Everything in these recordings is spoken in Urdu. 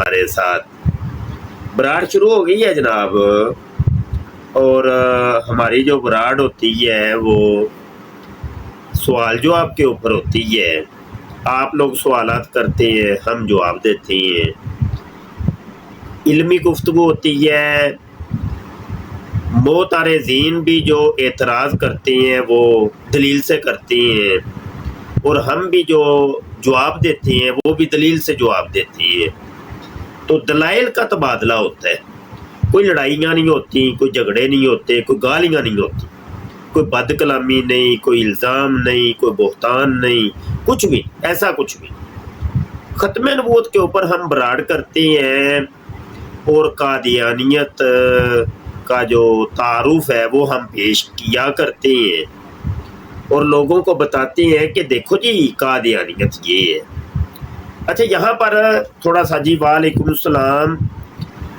ہمارے ساتھ براڈ شروع ہو گئی ہے جناب، اور ہماری جو براڈ ہوتی ہے وہ سوال جواب کے اوپر ہوتی ہے. آپ لوگ سوالات کرتے ہیں، ہم جواب دیتے ہیں. علمی گفتگو ہوتی ہے. معترضین بھی جو اعتراض کرتے ہیں وہ دلیل سے کرتے ہیں، اور ہم بھی جو جواب دیتے ہیں وہ بھی دلیل سے جواب دیتے ہیں. تو دلائل کا تبادلہ ہوتا ہے. کوئی لڑائیاں نہیں ہوتی، کوئی جھگڑے نہیں ہوتے، کوئی گالیاں نہیں ہوتی، کوئی بد کلامی نہیں، کوئی الزام نہیں، کوئی بہتان نہیں، کچھ بھی ایسا کچھ بھی. ختم نبوت کے اوپر ہم براڈ کرتے ہیں، اور قادیانیت کا جو تعارف ہے وہ ہم پیش کیا کرتے ہیں، اور لوگوں کو بتاتے ہیں کہ دیکھو جی قادیانیت یہ ہے. اچھا یہاں پر تھوڑا سا جی، وعلیکم السلام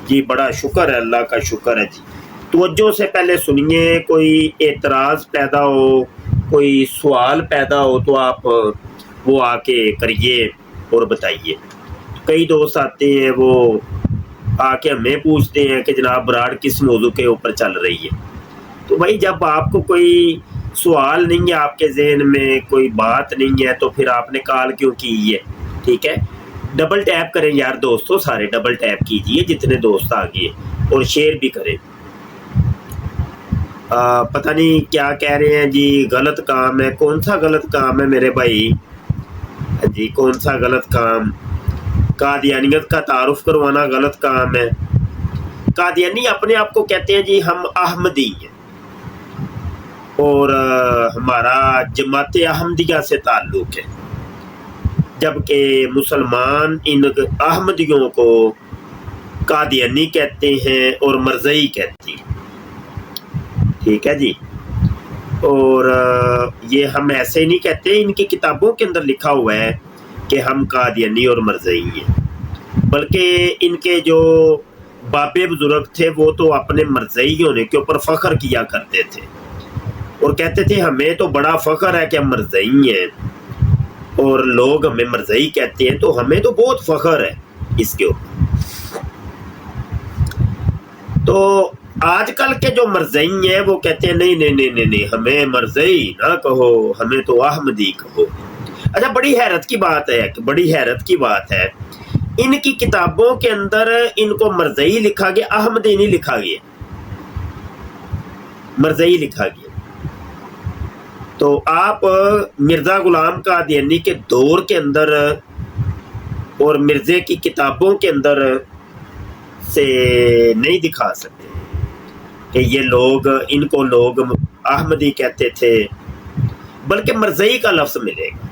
جی، بڑا شکر ہے، اللہ کا شکر ہے جی. توجہ سے پہلے سنیے، کوئی اعتراض پیدا ہو، کوئی سوال پیدا ہو تو آپ وہ آ کے کریے اور بتائیے. کئی دوست آتے ہیں وہ آ کے ہمیں پوچھتے ہیں کہ جناب براڈ کس موضوع کے اوپر چل رہی ہے. تو بھائی جب آپ کو کوئی سوال نہیں ہے، آپ کے ذہن میں کوئی بات نہیں ہے، تو پھر آپ نے کال کیوں کی ہے؟ ٹھیک ہے، ڈبل ٹیپ کریں یار دوستو، سارے ڈبل ٹیپ کیجئے جتنے دوست آگئے، اور شیئر بھی کریں. پتہ نہیں کیا کہہ رہے ہیں جی، غلط کام ہے. کون سا غلط کام ہے میرے بھائی جی؟ کون سا غلط کام؟ قادیانیت کا تعارف کروانا غلط کام ہے. قادیانی اپنے آپ کو کہتے ہیں جی ہم احمدی ہیں، اور ہمارا جماعت احمدیہ سے تعلق ہے، جبکہ مسلمان ان احمدیوں کو قادیانی کہتے ہیں اور مرزئی کہتے ہیں. ٹھیک ہے جی. اور یہ ہم ایسے نہیں کہتے، ان کی کتابوں کے اندر لکھا ہوا ہے کہ ہم قادیانی اور مرزئی ہیں، بلکہ ان کے جو باپ بزرگ تھے وہ تو اپنے مرزئی ہونے کے اوپر فخر کیا کرتے تھے، اور کہتے تھے ہمیں تو بڑا فخر ہے کہ ہم مرزئی ہیں، اور لوگ ہمیں مرزئی کہتے ہیں تو ہمیں تو بہت فخر ہے اس کے اوپر. تو آج کل کے جو مرزئی ہیں وہ کہتے ہیں نہیں نہیں نہیں نہیں، ہمیں مرزئی نہ کہو، ہمیں تو احمدی کہو. اچھا بڑی حیرت کی بات ہے، بڑی حیرت کی بات ہے، ان کی کتابوں کے اندر ان کو مرزئی لکھا گیا، احمدی نہیں لکھا گیا، مرزئی لکھا گیا. تو آپ مرزا غلام قادیانی کے دور کے اندر اور مرزے کی کتابوں کے اندر سے نہیں دکھا سکتے کہ یہ لوگ، ان کو لوگ احمدی کہتے تھے، بلکہ مرزئی کا لفظ ملے گا،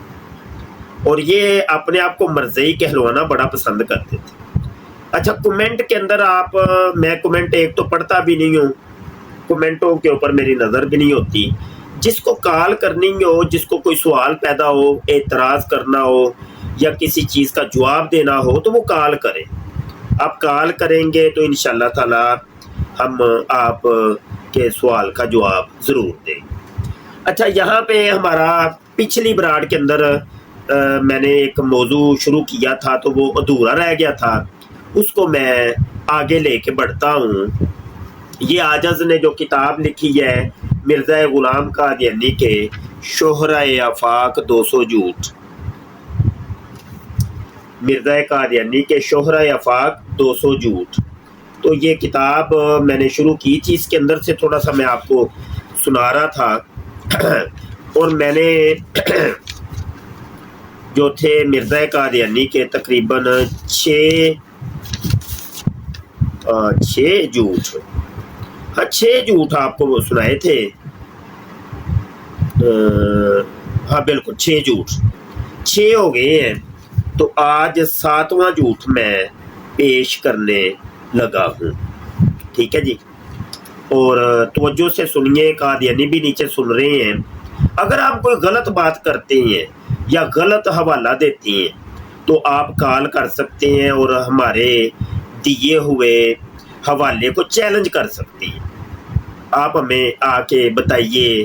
اور یہ اپنے آپ کو مرزئی کہلوانا بڑا پسند کرتے تھے. اچھا کمنٹ کے اندر آپ، میں کمنٹ ایک تو پڑھتا بھی نہیں ہوں، کمنٹوں کے اوپر میری نظر بھی نہیں ہوتی. جس کو کال کرنی ہو، جس کو کوئی سوال پیدا ہو، اعتراض کرنا ہو، یا کسی چیز کا جواب دینا ہو تو وہ کال کریں. آپ کال کریں گے تو انشاءاللہ تعالی ہم آپ کے سوال کا جواب ضرور دیں گے. اچھا یہاں پہ ہمارا پچھلی براڈ کے اندر میں نے ایک موضوع شروع کیا تھا تو وہ ادھورا رہ گیا تھا، اس کو میں آگے لے کے بڑھتا ہوں. یہ عاجز نے جو کتاب لکھی ہے مرزا غلام قادیانی کے شہرۂ آفاق 200 جھوٹ، مرزا قادیانی کے شہرۂ آفاق 200 جھوٹ. تو یہ کتاب میں نے شروع کی تھی، اس کے اندر سے تھوڑا سا میں آپ کو سنا رہا تھا. اور میں نے جو تھے مرزا قادیانی کے تقریباً 6 جھوٹ، ہاں 6 جھوٹ آپ کو وہ سنائے تھے. ہاں بالکل 6 جھوٹ، 6 ہو گئے ہیں. تو آج 7واں جھوٹ میں پیش کرنے لگا ہوں. ٹھیک ہے جی. اور توجہ سے سنیے، قادیانی بھی نیچے سن رہے ہیں. اگر آپ کوئی غلط بات کرتے ہیں یا غلط حوالہ دیتے ہیں تو آپ کال کر سکتے ہیں اور ہمارے دیے ہوئے حوالے کو چیلنج کر سکتے ہیں. آپ ہمیں آ کے بتائیے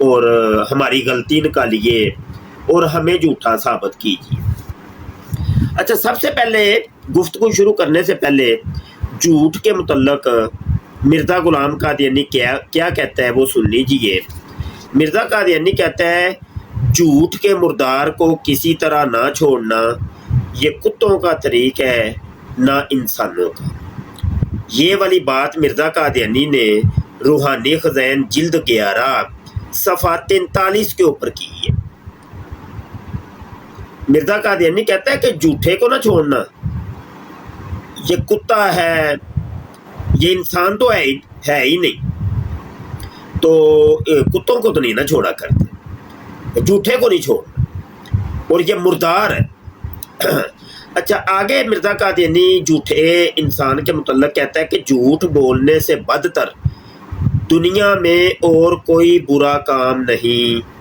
اور ہماری غلطی نکالیے اور ہمیں جھوٹا ثابت کیجیے. اچھا سب سے پہلے گفتگو شروع کرنے سے پہلے جھوٹ کے متعلق مرزا غلام قادیانی کیا کہتا ہے وہ سن لیجیے. مرزا قادیانی کہتا ہے جھوٹ کے مردار کو کسی طرح نہ چھوڑنا یہ کتوں کا طریق ہے نہ انسانوں کا. یہ والی بات مرزا قادیانی نے روحانی خزین جلد 11 صفحہ 43 کے اوپر کی ہے. مرزا قادیانی کہتا ہے کہ جھوٹے کو نہ چھوڑنا یہ کتا ہے، یہ انسان تو ہے ہی نہیں، تو کتوں کو تو نہیں نہ چھوڑا کرتے، جھوٹے کو نہیں چھوڑنا، اور یہ مردار ہے. اچھا آگے مرزا قادیانی جھوٹے انسان کے متعلق کہتا ہے کہ جھوٹ بولنے سے بدتر دنیا میں اور کوئی برا کام نہیں.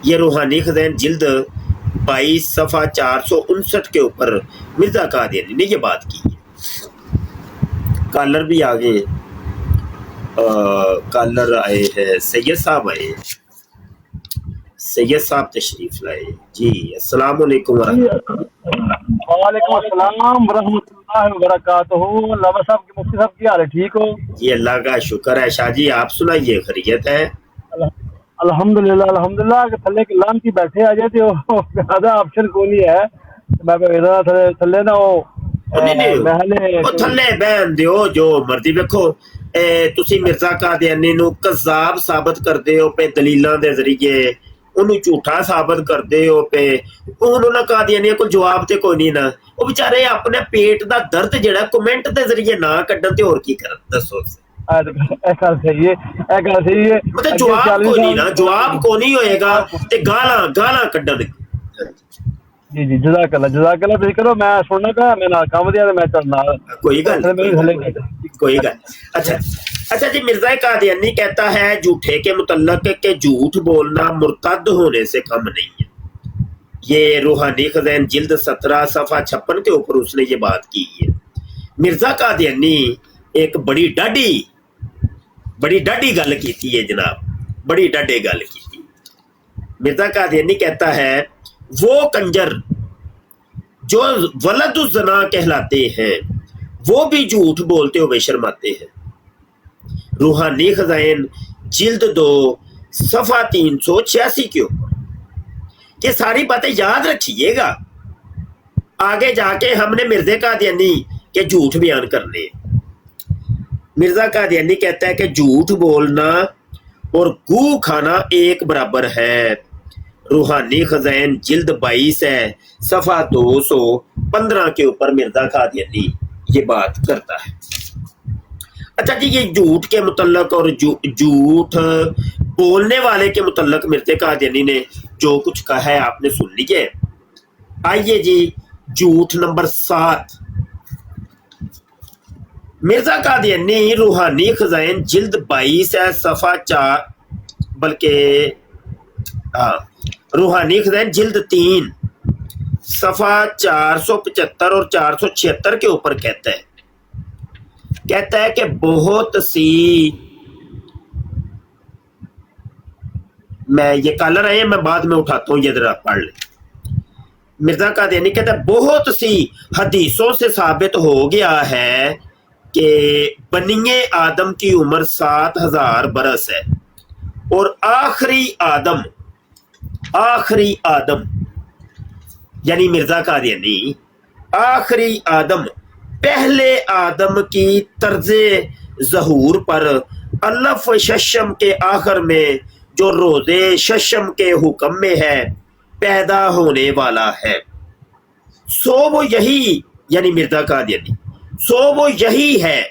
یہ روحانی خزین جلد 22 صفحہ 459 کے اوپر مرزا قادیانی نے یہ بات کی ہے. کالر بھی آگے کالر آئے ہیں، سید صاحب آئے ہیں، سید صاحب تشریف لائے. جی السلام علیکم وعلیکم السلام ورحمۃ اللہ وبرکاتہ. علامہ صاحب کی مفتی صاحب کی حال ہے؟ ٹھیک ہو؟ جی اللہ کا شکر ہے. شاہ جی آپ سنائیے، خیریت ہے؟ الحمدللہ الحمدللہ. کہ تھلے کے لان کی بیٹھے آ جاتے ہو، زیادہ آپشن کو نہیں ہے. میں تھلے نہ ہو تھلے بہن دیو جو مرضی. ویکھو تسی مرزا قادیانی نو کذاب ثابت کردے ہو پہ دلیلاں دے ذریعے، انہوں جھوٹا ثابت کردے ہو پہ، انہوں نے قادیانی کو جواب تے کوئی نہیں نا. وہ بیچارے اپنے پیٹ دا درد جڑا کمنٹ دے ذریعے نہ کڈن تے اور کی کرن دسو. مطلب جواب کو نہیں نا، جواب کو نہیں ہوئے گا تے گالاں کڈن. جی جی جزاک اللہ تسی کرو، میں سننا پیا، میں نال کام دیا تے میں چلنا. کوئی گل. اچھا جی مرزا قادیانی کہتا ہے جھوٹے کے متعلق کہ جھوٹ بولنا مرتد ہونے سے کم نہیں ہے. یہ روحانی خزین جلد 17 صفحہ 56 کے اوپر اس نے یہ بات کی ہے. مرزا قادیانی ایک بڑی ڈاڈی گل کی ہے جناب، بڑی ڈاڈے گل کی. مرزا قادیانی کہتا ہے وہ کنجر جو ولد الزنا کہلاتے ہیں وہ بھی جھوٹ بولتے ہوئے شرماتے ہیں. روحانی خزائن جلد 2 صفحہ 386 کے اوپر. یہ ساری باتیں یاد رکھیے گا، آگے جا کے ہم نے مرزا قادیانی کے جھوٹ بیان کرنے. مرزا قادیانی کہتا ہے کہ جھوٹ بولنا اور گو کھانا ایک برابر ہے. روحانی خزائن جلد 22 ہے صفحہ 215 کے اوپر مرزا قادیانی یہ بات کرتا ہے. اچھا جی یہ جھوٹ کے متعلق اور جھوٹ بولنے والے کے متعلق مرزا قادیانی نے جو کچھ کہا ہے آپ نے سن لیجئے. آئیے جی جھوٹ نمبر 7. مرزا قادیانی روحانی خزائن جلد 22 ہے صفحہ 4 بلکہ روحانی خزائن جلد 3 صفحہ 475 اور 476 کے اوپر کہتا ہے کہ بہت سی، میں یہ کالر آئے میں بعد میں اٹھاتا ہوں، یہ ذرا پڑھ لیں. مرزا قادیانی کہتا ہے بہت سی حدیثوں سے ثابت ہو گیا ہے کہ بنی آدم کی عمر 7000 برس ہے، اور آخری آدم یعنی مرزا قادیانی آخری آدم پہلے آدم کی طرز ظہور پر الف ششم کے آخر میں جو روزے ششم کے حکم میں ہے پیدا ہونے والا ہے. سو وہ یہی یعنی مرزا قادیانی سو وہ یہی ہے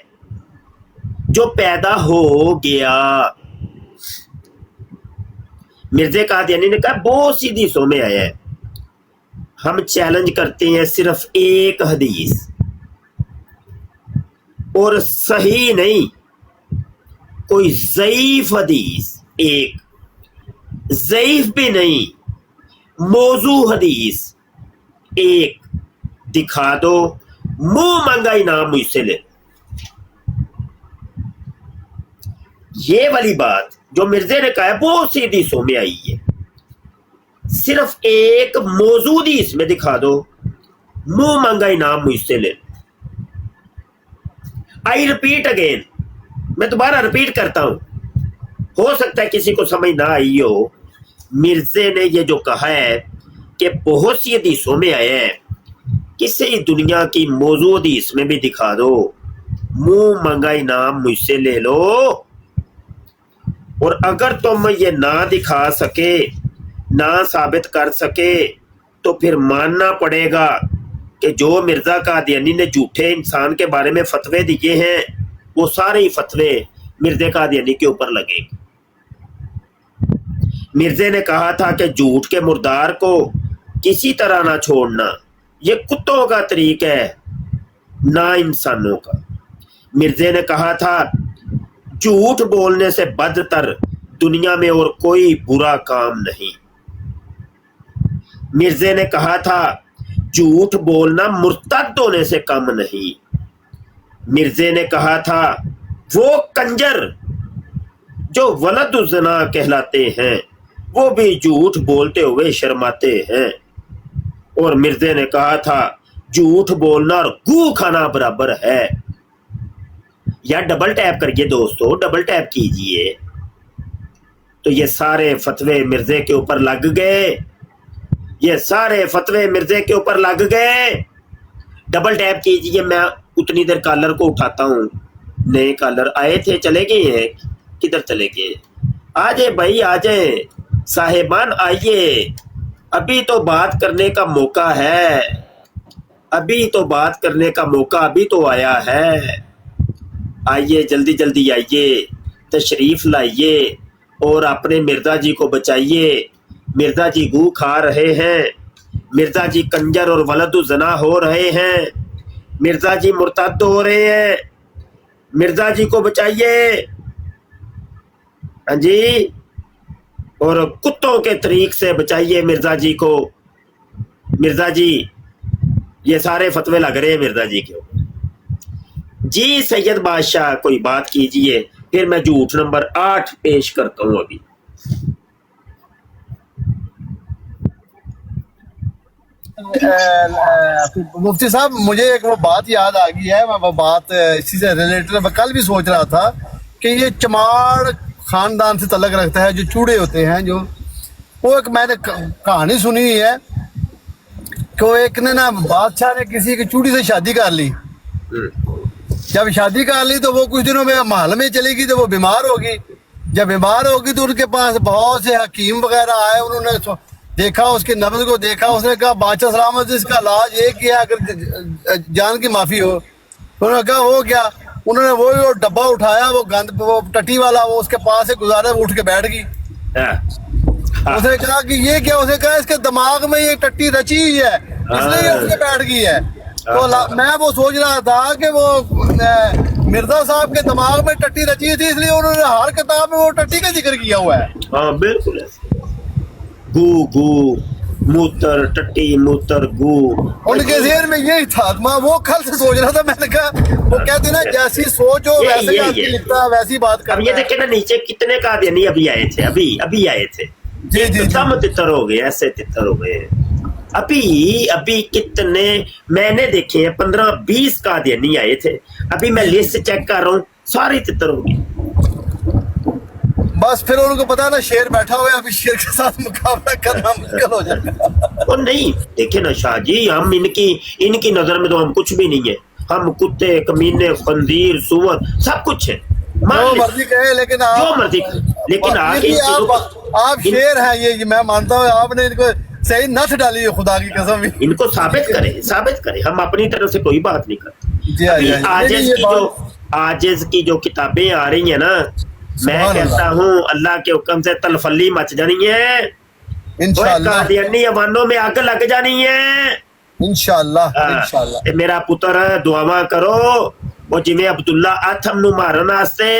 جو پیدا ہو گیا. مرزا قادیانی نے کہا بہت سی حدیثوں میں آیا ہے، ہم چیلنج کرتے ہیں صرف ایک حدیث، اور صحیح نہیں، کوئی ضعیف حدیث، ایک ضعیف بھی نہیں، موضوع حدیث ایک دکھا دو، منہ مانگا انعام مجھ سے لے. یہ والی بات جو مرزا نے کہا ہے بہت سی حدیثوں میں آئی ہے، صرف ایک موضوع ہی اس میں دکھا دو، منہ مانگا انعام مجھ سے لے لو۔ آئی ریپیٹ اگین، میں دوبارہ ریپیٹ کرتا ہوں، ہو سکتا ہے کسی کو سمجھ نہ آئی ہو۔ مرزے نے یہ جو کہا ہے کہ بہت سی حدیثوں میں آیا ہے، کسی دنیا کی موضوع حدیث میں بھی دکھا دو، منہ مانگا انعام مجھ سے لے لو۔ اور اگر تم یہ نہ دکھا سکے، نہ ثابت کر سکے، تو پھر ماننا پڑے گا کہ جو مرزا قادیانی نے جھوٹے انسان کے بارے میں فتوے دیے ہیں، وہ سارے ہی فتوے مرزا قادیانی کے اوپر لگے گا۔ مرزے نے کہا تھا کہ جھوٹ کے مردار کو کسی طرح نہ چھوڑنا، یہ کتوں کا طریق ہے نہ انسانوں کا۔ مرزے نے کہا تھا جھوٹ بولنے سے بدتر دنیا میں اور کوئی برا کام نہیں۔ مرزے نے کہا تھا جھوٹ بولنا مرتد ہونے سے کم نہیں۔ مرزے نے کہا تھا وہ کنجر جو ولد الزنا کہلاتے ہیں وہ بھی جھوٹ بولتے ہوئے شرماتے ہیں۔ اور مرزے نے کہا تھا جھوٹ بولنا اور گو کھانا برابر ہے۔ یا ڈبل ٹیپ کریے دوستو، ڈبل ٹیپ کیجئے۔ تو یہ سارے فتوے مرزے کے اوپر لگ گئے، یہ سارے فتوے مرزے کے اوپر لگ گئے۔ ڈبل ٹیپ کیجئے، میں اتنی دیر کالر کو اٹھاتا ہوں۔ نئے کالر آئے تھے، چلے گئے ہیں، کدھر چلے گئے؟ آ جائے بھائی، آ جائیں صاحبان، آئیے، ابھی تو بات کرنے کا موقع ہے، ابھی تو بات کرنے کا موقع ابھی تو آیا ہے۔ آئیے، جلدی جلدی آئیے، تشریف لائیے اور اپنے مرزا جی کو بچائیے۔ مرزا جی گو کھا رہے ہیں، مرزا جی کنجر اور ولد الزنا ہو رہے ہیں، مرزا جی مرتد ہو رہے ہیں، مرزا جی کو بچائیے۔ ہاں جی، اور کتوں کے طریق سے بچائیے مرزا جی کو۔ مرزا جی یہ سارے فتوے لگ رہے ہیں مرزا جی کے اوپر۔ جی سید بادشاہ کوئی بات کیجئے، پھر میں جھوٹ نمبر 8 پیش کرتا ہوں ابھی۔ مفتی صاحب، مجھے ایک وہ بات یاد آ گئی ہے، وہ بات اسی سے ریلیٹڈ میں کل بھی سوچ رہا تھا کہ یہ چماڑ خاندان سے تعلق رکھتا ہے، جو چوڑے ہوتے ہیں، جو وہ ایک میں نے کہانی سنی ہوئی ہے کہ وہ ایک نے نا بادشاہ نے کسی کی چوڑی سے شادی کر لی۔ جب شادی کر لی تو وہ کچھ دنوں میں محل میں چلی گئی تو وہ بیمار ہوگی۔ جب بیمار ہوگی تو ان کے پاس بہت سے حکیم وغیرہ آئے، انہوں نے دیکھا اس کے نبض کو دیکھا، اس نے کہا بادشاہ سلامت، اس کا علاج ایک ہی ہے اگر جان کی معافی ہو۔ انہوں نے کہا ہو گیا، انہوں نے وہی وہ ڈبہ اٹھایا، وہ گند وہ ٹٹی والا، وہ اس کے پاس سے گزارا، وہ اٹھ کے بیٹھ گئی۔ اس نے کہا کہ یہ کیا؟ اس نے کہا اس کے دماغ میں یہ ٹٹی رچی ہوئی ہے، اس لیے یہ اٹھ کے بیٹھ گئی ہے۔ تو میں وہ سوچ رہا تھا کہ وہ مرزا صاحب کے دماغ میں ٹٹی رچی تھی، اس لیے انہوں نے ہر کتاب میں وہ ٹٹی کا ذکر کیا ہوا ہے۔ ہاں بالکل، گو گو، موتر ٹٹی، موتر گو، ان کے ذہن میں یہی تھا۔ میں وہ کل سے سوچ رہا تھا، میں نے کہا وہ کہتے نا جیسی سوچ ہو ویسے آدمی لکھتا ہے، ویسی بات کرتا ہے۔ اب یہ دیکھیں نا نیچے کتنے قادیانی ابھی آئے تھے، ابھی آئے تھے، جی جی دم تتر ہو گئے، ایسے تتر ہو گئے۔ ابھی کتنے میں نے دیکھے ہیں، 15-20 قادیانی آئے تھے، ابھی میں لسٹ چیک کر رہا ہوں، سارے تتر ہو گئے۔ بس پھر ان کو پتا نا شیر بیٹھا ہوا ہے، ابھی شیر کے ساتھ مقابلہ کرنا مشکل ہو جائے گا۔ اور نہیں دیکھیں نا شاہ جی، ہم ان کی نظر میں تو ہم کچھ بھی نہیں ہے، ہم کتے، کمینے، خنزیر، سور سب کچھ ہے، جو مرضی کہے، لیکن جو مرضی کہے، لیکن آگے آپ شیر ہیں، یہ میں مانتا ہوں، آپ نے ان کو صحیح نت ڈالی ہے، خدا کی قسم۔ ان کو ثابت کریں، ہم اپنی طرف سے کوئی بات نہیں کرتے۔ عاجز کی جو کتابیں آ رہی ہیں نا، میں کہتا ہوں اللہ کے حکم سے تلفلی مچ جانی ہے، قادیانی ایوانوں میں آگ لگ جانی ہے انشاءاللہ۔ میرا پتر دعاواں کرو، وہ جویں عبداللہ آتھم نو مارن واسطے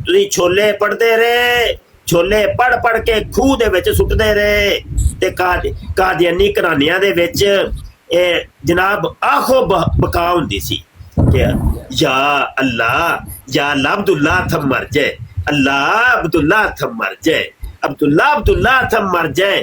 تسی چھولے پڑھتے رہے، چھولے پڑھ کے کھوہ دے وچ سٹدے رہے، تے قادیانی گھرانیاں دے وچ جناب آخو بکا ہوندی سی کہ یا اللہ عبداللہ آتھم مر جائے، اللہ عبداللہ آتھم مر جائے، عبداللہ آتھم مر جائے،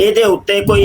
ਇਹਦੇ ਉੱਤੇ ਕੋਈ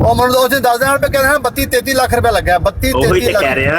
ਉਹ ਮੈਨੂੰ ਦੋਸਤ 10,000 ਰੁਪਏ ਕਹਿ ਰਹੇ 32-33 ਲੱਖ ਰੁਪਏ ਲੱਗਾ 32-33 ਲੱਖ। ਕਹਿ ਰਿਹਾ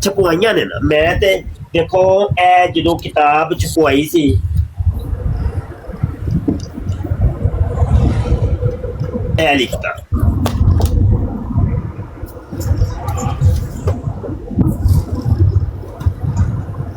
ਛਪਵਾਈਆਂ ਨੇ ਨਾ। ਮੈਂ ਤੇ ਦੇਖੋ ਇਹ ਜਦੋਂ ਕਿਤਾਬ ਛਪਵਾਈ ਸੀ ਇਹ ਲਿਖਤਾ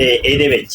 ਇਹਦੇ ਵਿੱਚ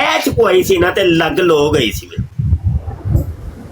ਇਹ ਛਪਵਾਈ ਸੀ ਨਾ ਤੇ ਲੱਗ ਲੋ ਗਈ ਸੀ ਮੈਨੂੰ।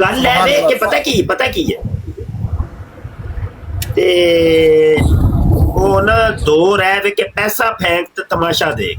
ਗੱਲ ਹੈ ਵੇ ਕਿ ਪਤਾ ਕੀ ਹੈ ਤੇ ਉਹ ਨਾ ਦੋ ਰਹਿ ਵੇ ਕਿ ਪੈਸਾ ਫੈਂਕ ਤੇ ਤਮਾਸ਼ਾ ਦੇਖ।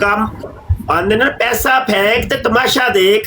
ਕੰਮ ਆਂਦੇ ਨਾ ਪੈਸਾ ਫੈਂਕ ਤੇ ਤਮਾਸ਼ਾ ਦੇਖ।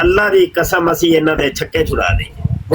ਅੱਲਾ ਦੀ ਕਸਮ ਅਸੀਂ ਇਹਨਾਂ ਦੇ ਛੱਕੇ ਛੁਡਾ ਦੇਈਏ।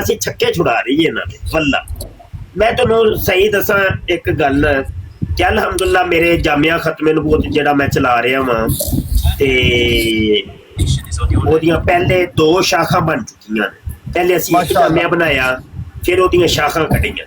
ਅਸੀਂ ਛੱਕੇ ਛੁਡਾ ਰਹੀਏ ਇਹਨਾਂ ਦੇ ਵੱਲਾ। ਮੈਂ ਤੁਹਾਨੂੰ ਸਹੀ ਦੱਸਾਂ ਇੱਕ ਗੱਲ ਕਿ ਅਲਹਮਦੁਲਿਲਾ ਮੇਰੇ ਜਾਮਿਆ ਖਤਮੇ ਨਬੂਵਤ ਜਿਹੜਾ ਮੈਂ ਚਲਾ ਰਿਹਾ ਵਾਂ ਤੇ ਉਹਦੀਆਂ ਪਹਿਲੇ 2 ਸ਼ਾਖਾਂ ਬਣ ਚੁੱਕੀਆਂ ਨੇ। ਪਹਿਲੇ ਅਸੀਂ ਇੱਕ ਜਾਮਿਆ ਬਣਾਇਆ, ਫਿਰ ਉਹਦੀਆਂ ਸ਼ਾਖਾਂ ਕੱਢੀਆਂ।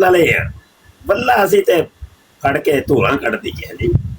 ਵਾਲੇ ਆ ਵੱਲਾ। ਅਸੀਂ ਤੇ ਫੜ ਕੇ ਧੂਆਂ ਕੱਢ ਦਈਏ ਜੀ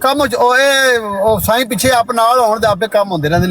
ਕੰਮ ਉਹ ਸਾਈਂ ਪਿੱਛੇ ਆਪ ਨਾਲ ਹੋਣ ਤੇ ਆਪੇ ਕੰਮ ਹੁੰਦੇ ਰਹਿੰਦੇ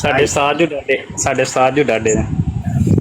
ਸਾਡੇ ਸਾਥ ਜੋ ਡਾਡੇ ਨੇ।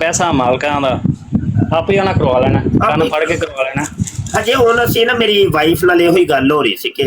ਪੈਸਾ ਮਾਲਕਾਂ ਦਾ, ਆਪੇ ਉਹਨਾਂ ਕਰਵਾ ਲੈਣਾ, ਕੰਨ ਫੜ ਕੇ ਕਰਵਾ ਲੈਣਾ। ਹਜੇ ਹੁਣ ਅਸੀਂ ਨਾ ਮੇਰੀ ਵਾਈਫ ਨਾਲ ਇਹੋ ਹੀ ਗੱਲ ਹੋ ਰਹੀ ਸੀ ਕਿ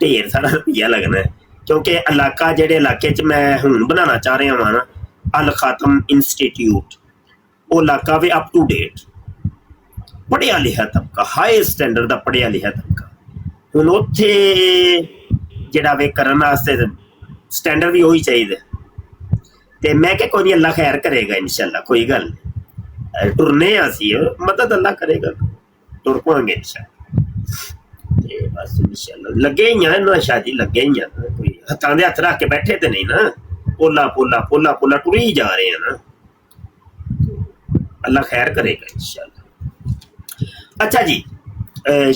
ਢੇਰ ਸਾਰਾ ਰੁਪਈਆ ਲੱਗਣਾ ਕਿਉਂਕਿ ਇਲਾਕਾ ਜਿਹੜੇ ਇਲਾਕੇ 'ਚ ਮੈਂ ਹੁਣ ਬਣਾਉਣਾ ਚਾਹ ਰਿਹਾ ਵਾਂ ਨਾ ਅਲ ਖਾਤਮ ਇੰਸਟੀਟਿਊਟ, ਉਹ ਇਲਾਕਾ ਵੀ ਅਪ ਟੂ ਡੇਟ, ਪੜ੍ਹਿਆ ਲਿਖਿਆ ਤਬਕਾ, ਹਾਈ ਸਟੈਂਡਰਡ ਦਾ ਪੜ੍ਹਿਆ ਲਿਖਿਆ ਤਬਕਾ। ਹੁਣ ਉੱਥੇ ਜਿਹੜਾ ਵੇ ਕਰਨ ਵਾਸਤੇ ਸਟੈਂਡਰਡ ਵੀ ਉਹੀ ਚਾਹੀਦਾ ਤੇ ਮੈਂ ਕਿਹਾ ਕੋਈ ਨਹੀਂ ਅੱਲਾ ਖੈਰ ਕਰੇਗਾ ਇਨਸ਼ਾਅੱਲਾ, ਕੋਈ ਗੱਲ ਨਹੀਂ। ਟੁਰਨੇ ਆ ਸੀ ਮਦਦ ਅੱਲਾ ਕਰੇਗਾ, ਟੁਰ ਪਾਂਗੇ ਇਨਸ਼ਾਅੱਲਾ। ਤੇ ਬਸ ਇਨਸ਼ਾਅੱਲਾ ਲੱਗੇ ਹੀ ਆ ਨਾ ਸ਼ਾਦੀ, ਲੱਗੇ ਹੀ ਆ, ਕੋਈ ਹੱਥਾਂ ਦੇ ਹੱਥ ਰੱਖ ਕੇ ਬੈਠੇ ਤੇ ਨਹੀਂ ਨਾ। ਪੋਲਾ ਪੋਲਾ ਪੋਲਾ ਪੋਲਾ ਟੁਰੀ ਜਾ ਰਹੇ ਆ ਨਾ, ਅੱਲਾ ਖੈਰ ਕਰੇਗਾ ਇਨਸ਼ਾਅੱਲਾ। ਅੱਛਾ ਜੀ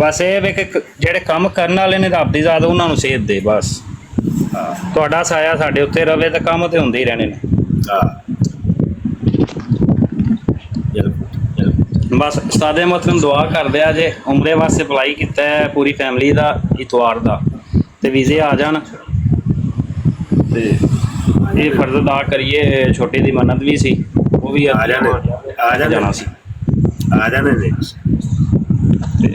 ਬਸ ਇਹ ਵੇ ਕਿ ਜਿਹੜੇ ਕੰਮ ਕਰਨ ਵਾਲੇ ਨੇ ਰੱਬ ਦੀ ਜ਼ਾਤ ਉਹਨਾਂ ਨੂੰ ਸੇਧ ਦੇ ਬਸ। ਤੁਹਾਡਾ ਸਾਇਆ ਸਾਡੇ ਉੱਤੇ ਰਵੇ ਤਾਂ ਕੰਮ ਤੇ ਹੁੰਦੇ ਹੀ ਰਹਿਣੇ ਨੇ। ਬਸ ਉਸਤਾਦੇ ਮੁਹਤਰਮ ਦੁਆ ਕਰਦੇ ਆ ਜੇ ਉਮਰੇ ਵਾਸਤੇ ਅਪਲਾਈ ਕੀਤਾ ਹੈ ਪੂਰੀ ਫੈਮਿਲੀ ਦਾ ਇਤਵਾਰ ਦਾ, ਤੇ ਵੀਜ਼ੇ ਆ ਜਾਣ ਤੇ ਇਹ ਫਰਜ਼ ਅਦਾ ਕਰੀਏ। ਛੋਟੀ ਦੀ ਮੰਨਤ ਵੀ ਸੀ, ਉਹ ਵੀ ਆ ਜਾਣਾ ਸੀ। ਤੇ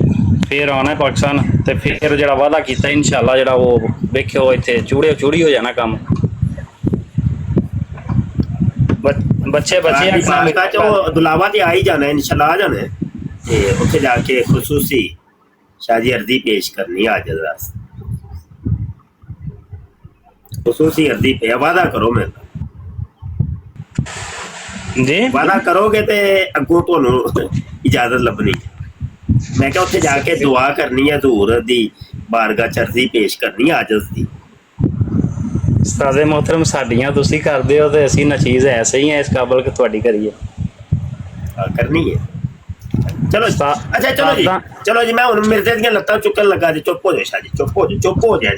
ਫਿਰ ਆਉਣਾ ਪਾਕਿਸਤਾਨ, ਤੇ ਫਿਰ ਜਿਹੜਾ ਵਾਅਦਾ ਕੀਤਾ ਇਨਸ਼ਾਅੱਲਾ ਜਿਹੜਾ ਉਹ ਵੇਖਿਓ ਇੱਥੇ ਚੂੜੀ ਹੋ ਜਾਣਾ ਕੰਮ। ਬੱਚੇ ਦੁਲਾਵਾ ਤੇ ਆ ਹੀ ਜਾਣਾ ਇਨਸ਼ਾਅੱਲਾ, ਆ ਜਾਣਾ ਤੇ ਉੱਥੇ ਜਾ ਕੇ ਖੁਸੂਸੀ ਸ਼ਾਦੀ ਅਰਜ਼ੀ ਪੇਸ਼ ਕਰਨੀ ਆ ਜਰਾ ਖੁਸੂਸੀ ਅਰਜ਼ੀ ਪੇ ਵਾਦਾ ਕਰੋ ਮੇਰੇ ਜੀ, ਵਾਦਾ ਕਰੋਗੇ ਤੇ ਅੱਗੋਂ ਤੁਹਾਨੂੰ ਇਜਾਜ਼ਤ ਲੱਭਣੀ। ਮੈਂ ਕਿਹਾ ਉੱਥੇ ਜਾ ਕੇ ਦੁਆ ਕਰਨੀ ਹੈ ਹਜ਼ੂਰ ਦੀ ਬਾਰਗਾਹ ਚ ਅਰਜ਼ੀ ਪੇਸ਼ ਕਰਨੀ ਆਜਜ਼ ਦੀ। ਉਸਤਾਦੇ ਮੁਹਤਰਮ ਸਾਡੀਆਂ ਤੁਸੀਂ ਕਰਦੇ ਹੋ ਤੇ ਅਸੀਂ ਨਚੀਜ਼ ਐਸੇ ਹੀ ਹੈ ਇਸ ਕਾਬਲ ਕਿ ਤੁਹਾਡੀ ਕਰੀਏ ਕਰਨੀ ਹੈ। ਚਲੋ ਅੱਛਾ ਚਲੋ ਜੀ ਮੈਂ ਹੁਣ ਮਿਰਜ਼ੇ ਦੀਆਂ ਲੱਤਾਂ ਚੁੱਕਣ ਲੱਗਾ ਜੀ। ਚੁੱਪ ਹੋ ਜਾਏ ਸ਼ਾਹ ਜੀ, ਚੁੱਪ ਹੋ ਜਾਏ।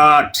8।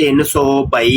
322